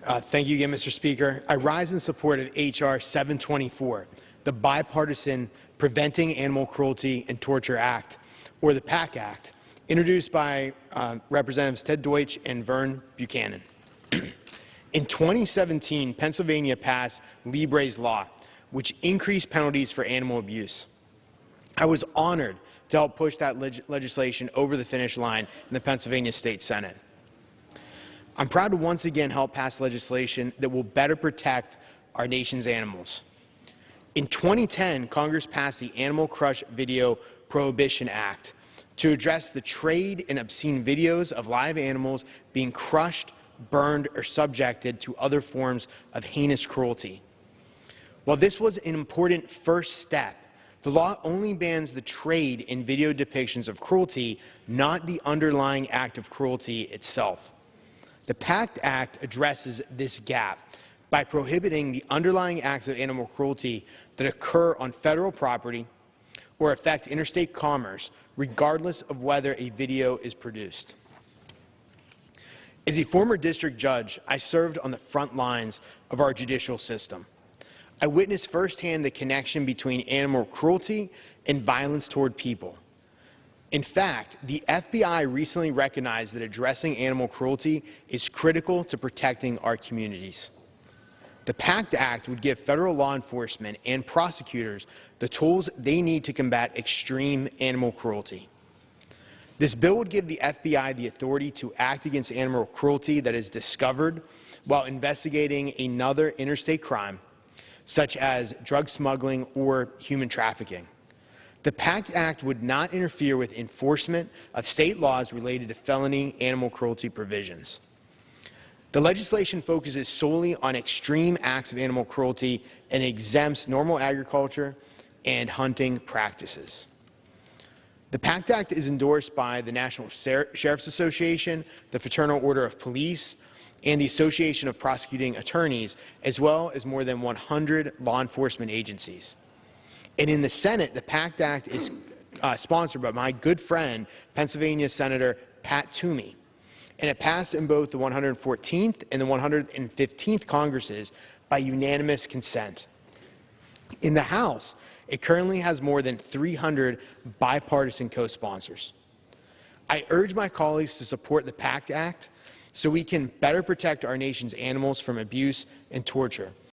Thank you again, Mr. Speaker. I rise in support of H.R. 724, the bipartisan Preventing Animal Cruelty and Torture Act, or the PACT Act, introduced by Representatives Ted Deutsch and Vern Buchanan. In 2017, Pennsylvania passed Libre's Law, which increased penalties for animal abuse. I was honored to help push that legislation over the finish line in the Pennsylvania State Senate. I'm proud to once again help pass legislation that will better protect our nation's animals. In 2010, Congress passed the Animal Crush Video Prohibition Act to address the trade in obscene videos of live animals being crushed, burned, or subjected to other forms of heinous cruelty. While this was an important first step, the law only bans the trade in video depictions of cruelty, not the underlying act of cruelty itself. The PACT Act addresses this gap by prohibiting the underlying acts of animal cruelty that occur on federal property or affect interstate commerce, regardless of whether a video is produced. As a former district judge, I served on the front lines of our judicial system. I witnessed firsthand the connection between animal cruelty and violence toward people. In fact, the FBI recently recognized that addressing animal cruelty is critical to protecting our communities. The PACT Act would give federal law enforcement and prosecutors the tools they need to combat extreme animal cruelty. This bill would give the FBI the authority to act against animal cruelty that is discovered while investigating another interstate crime, such as drug smuggling or human trafficking. The PACT Act would not interfere with enforcement of state laws related to felony animal cruelty provisions. The legislation focuses solely on extreme acts of animal cruelty and exempts normal agriculture and hunting practices. The PACT Act is endorsed by the National Sheriff's Association, the Fraternal Order of Police, and the Association of Prosecuting Attorneys, as well as more than 100 law enforcement agencies. And in the Senate, the PACT Act is sponsored by my good friend, Pennsylvania Senator Pat Toomey, and it passed in both the 114th and the 115th Congresses by unanimous consent. In the House, it currently has more than 300 bipartisan co-sponsors. I urge my colleagues to support the PACT Act so we can better protect our nation's animals from abuse and torture.